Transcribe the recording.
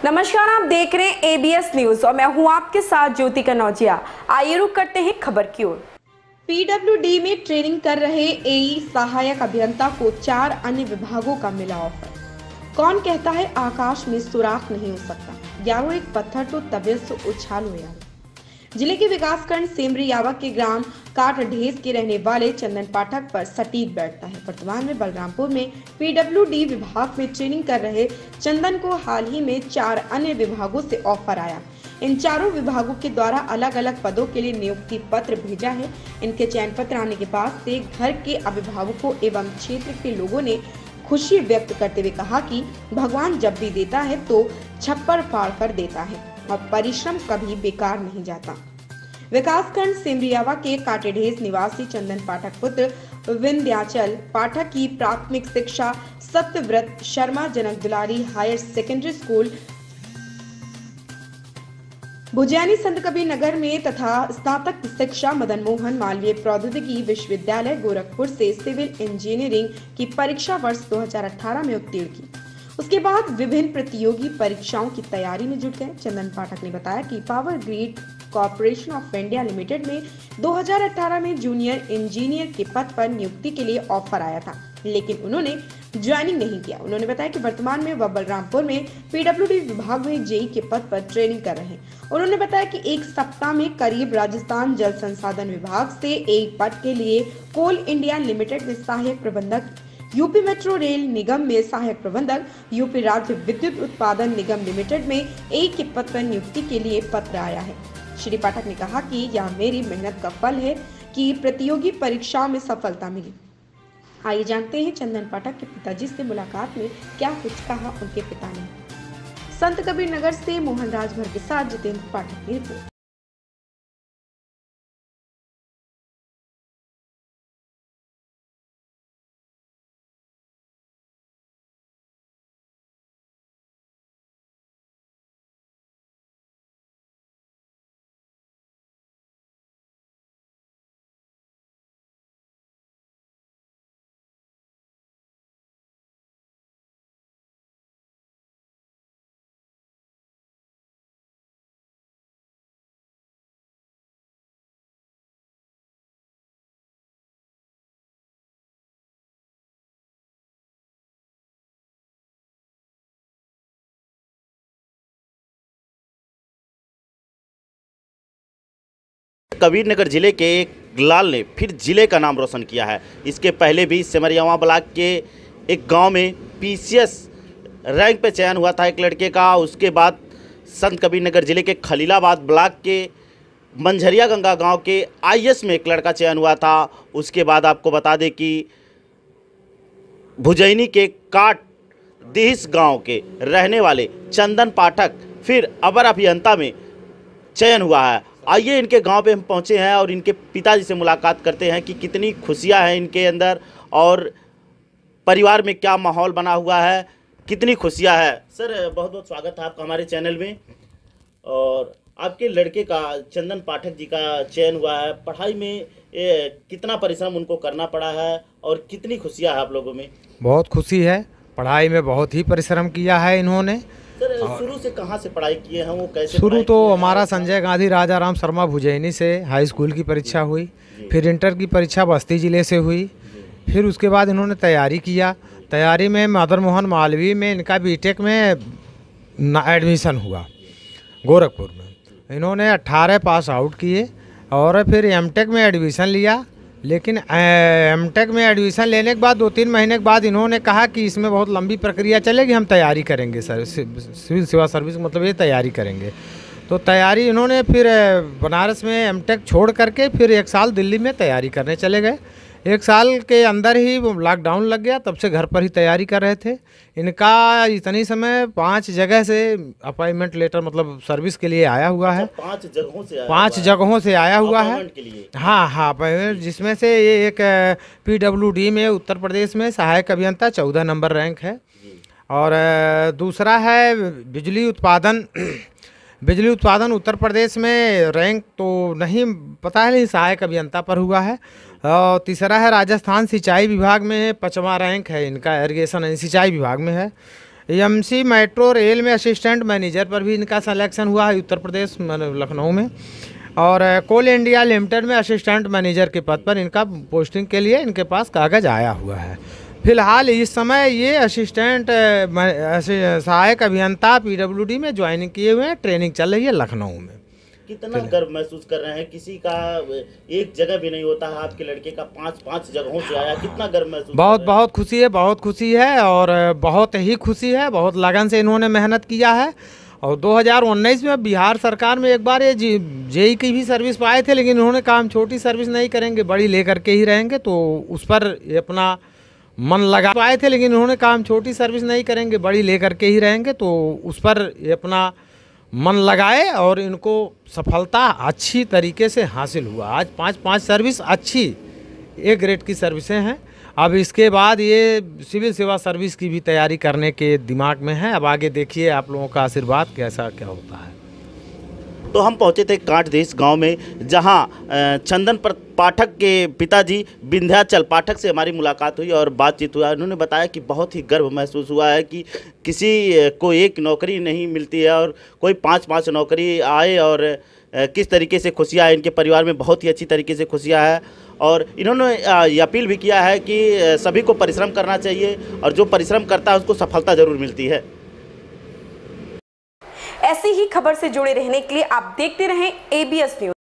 नमस्कार, आप देख रहे हैं एबीएस न्यूज और मैं हूं आपके साथ ज्योति कनौजिया। आइए रुक करते हैं खबर की ओर। पीडब्ल्यूडी में ट्रेनिंग कर रहे एई सहायक अभियंता को 4 अन्य विभागों का मिला ऑफर। कौन कहता है आकाश में सुराख नहीं हो सकता, यारो एक पत्थर तो तबीयत से उछाल हो यारो। जिले के विकासखंड सेमरियावा के ग्राम काटढेस के रहने वाले चंदन पाठक पर सटीक बैठता है। वर्तमान में बलरामपुर में पीडब्ल्यूडी विभाग में ट्रेनिंग कर रहे चंदन को हाल ही में 4 अन्य विभागों से ऑफर आया। इन चारों विभागों के द्वारा अलग अलग पदों के लिए नियुक्ति पत्र भेजा है। इनके चयन पत्र आने के बाद से घर के अभिभावकों एवं क्षेत्र के लोगों ने खुशी व्यक्त करते हुए कहा कि भगवान जब भी देता है तो छप्पर फाड़ कर देता है और परिश्रम कभी बेकार नहीं जाता। विकासखंड सिमरियावा के काटेढेस निवासी चंदन पाठक पुत्र विंध्याचल पाठक की प्राथमिक शिक्षा सत्यव्रत शर्मा जनक दुलारी हायर सेकेंडरी स्कूल भुजियानी संत कबीर नगर में तथा स्नातक शिक्षा मदन मोहन मालवीय प्रौद्योगिकी विश्वविद्यालय गोरखपुर से सिविल इंजीनियरिंग की परीक्षा वर्ष 2018 में उत्तीर्ण की। उसके बाद विभिन्न प्रतियोगी परीक्षाओं की तैयारी में जुट गए। चंदन पाठक ने बताया कि power grid corporation of India limited में 2018 में जूनियर इंजीनियर के पद पर नियुक्ति के लिए ऑफर आया था, लेकिन उन्होंने ज्वाइनिंग नहीं किया। उन्होंने बताया कि वर्तमान में वह बलरामपुर में पीडब्ल्यूडी विभाग में जेई के पद पर ट्रेनिंग कर रहे हैं। उन्होंने बताया कि एक सप्ताह में करीब राजस्थान जल संसाधन विभाग से एक पद के लिए कोल इंडिया लिमिटेड में सहायक प्रबंधक, यूपी मेट्रो रेल निगम में सहायक प्रबंधक, यूपी राज्य विद्युत उत्पादन निगम लिमिटेड में एक के पद पर नियुक्ति के लिए पत्र आया है। श्री पाठक ने कहा कि यह मेरी मेहनत का फल है कि प्रतियोगी परीक्षाओं में सफलता मिली। आइए जानते हैं चंदन पाठक के पिताजी से मुलाकात में क्या कुछ कहा उनके पिता ने। संत कबीर नगर से मोहन राजभर के साथ जितेंद्र पाठक की रिपोर्ट। कबीर नगर जिले के ग्लाल ने फिर जिले का नाम रोशन किया है। इसके पहले भी सिमरियावा ब्लॉक के एक गांव में पीसीएस रैंक पे चयन हुआ था एक लड़के का। उसके बाद संत कबीर नगर जिले के खलीलाबाद ब्लॉक के मंझरिया गंगा गांव के आईएएस में एक लड़का चयन हुआ था। उसके बाद आपको बता दें कि भुजैनी के काटढेस गांव के रहने वाले चंदन पाठक फिर अवर अभियंता में चयन हुआ है। आइए इनके गांव पे हम पहुंचे हैं और इनके पिताजी से मुलाकात करते हैं कि कितनी खुशियां हैं इनके अंदर और परिवार में क्या माहौल बना हुआ है, कितनी खुशियां है। सर, बहुत बहुत स्वागत है आपका हमारे चैनल में। और आपके लड़के का चंदन पाठक जी का चयन हुआ है। पढ़ाई में कितना परिश्रम उनको करना पड़ा है और कितनी खुशियाँ है आप लोगों में? बहुत खुशी है, पढ़ाई में बहुत ही परिश्रम किया है इन्होंने। सर, शुरू से कहाँ से पढ़ाई किए हैं, वो कैसे? शुरू तो हमारा संजय गांधी राजाराम शर्मा भुजैनी से हाई स्कूल की परीक्षा हुई, फिर इंटर की परीक्षा बस्ती ज़िले से हुई, फिर उसके बाद इन्होंने तैयारी किया। तैयारी में मदन मोहन मालवीय में इनका बीटेक में एडमिशन हुआ गोरखपुर में। इन्होंने 18 पास आउट किए और फिर एमटेक में एडमिशन लिया। लेकिन एमटेक में एडमिशन लेने के बाद 2-3 महीने के बाद इन्होंने कहा कि इसमें बहुत लंबी प्रक्रिया चलेगी, हम तैयारी करेंगे सर, सिविल सेवा सर्विस मतलब ये तैयारी करेंगे। तो तैयारी इन्होंने फिर बनारस में एमटेक छोड़ करके फिर 1 साल दिल्ली में तैयारी करने चले गए। 1 साल के अंदर ही लॉकडाउन लग गया, तब से घर पर ही तैयारी कर रहे थे। इनका इतनी समय 5 जगह से अपॉइंटमेंट लेटर मतलब सर्विस के लिए आया हुआ है। 5 जगहों से 5 जगहों से आया हुआ है। हाँ, जिसमें से ये एक पीडब्ल्यूडी में उत्तर प्रदेश में सहायक अभियंता 14 नंबर रैंक है और दूसरा है बिजली उत्पादन उत्तर प्रदेश में रैंक तो नहीं पता है, लेकिन सहायक अभियंता पर हुआ है। और तीसरा है राजस्थान सिंचाई विभाग में 5वां रैंक है इनका, इरिगेशन सिंचाई विभाग में है। एएमसी मेट्रो रेल में असिस्टेंट मैनेजर पर भी इनका सिलेक्शन हुआ है उत्तर प्रदेश लखनऊ में। और कोल इंडिया लिमिटेड में असिस्टेंट मैनेजर के पद पर इनका पोस्टिंग के लिए इनके पास कागज़ आया हुआ है। फिलहाल इस समय ये असिस्टेंट सहायक अभियंता पीडब्ल्यूडी में ज्वाइनिंग किए हुए हैं, ट्रेनिंग चल रही है लखनऊ में। कितना गर्व महसूस कर रहे हैं? किसी का एक जगह भी नहीं होता है, आपके लड़के का 5 जगहों से आया, कितना गर्व महसूस? बहुत खुशी है, बहुत खुशी है और बहुत ही खुशी है। बहुत लगन से इन्होंने मेहनत किया है। और 2019 में बिहार सरकार में एक बार ये जेई की भी सर्विस पाए थे, लेकिन इन्होंने काम छोटी सर्विस नहीं करेंगे, बड़ी लेकर के ही रहेंगे, तो उस पर ये अपना मन लगा पाए थे, लेकिन इन्होंने काम छोटी सर्विस नहीं करेंगे, बड़ी लेकर के ही रहेंगे, तो उस पर ये अपना मन लगाए और इनको सफलता अच्छी तरीके से हासिल हुआ। आज 5 सर्विस अच्छी ए ग्रेड की सर्विसें हैं। अब इसके बाद ये सिविल सेवा सर्विस की भी तैयारी करने के दिमाग में है। अब आगे देखिए आप लोगों का आशीर्वाद कैसा क्या होता है। तो हम पहुंचे थे कांटदेश गांव में, जहां चंदन पाठक के पिताजी विंध्याचल पाठक से हमारी मुलाकात हुई और बातचीत हुआ। उन्होंने बताया कि बहुत ही गर्व महसूस हुआ है कि किसी को एक नौकरी नहीं मिलती है और कोई 5 नौकरी आए, और किस तरीके से खुशियाँ है इनके परिवार में, बहुत ही अच्छी तरीके से खुशियाँ है। और इन्होंने ये अपील भी किया है कि सभी को परिश्रम करना चाहिए और जो परिश्रम करता है उसको सफलता ज़रूर मिलती है। ऐसी ही खबर से जुड़े रहने के लिए आप देखते रहें ABS न्यूज़।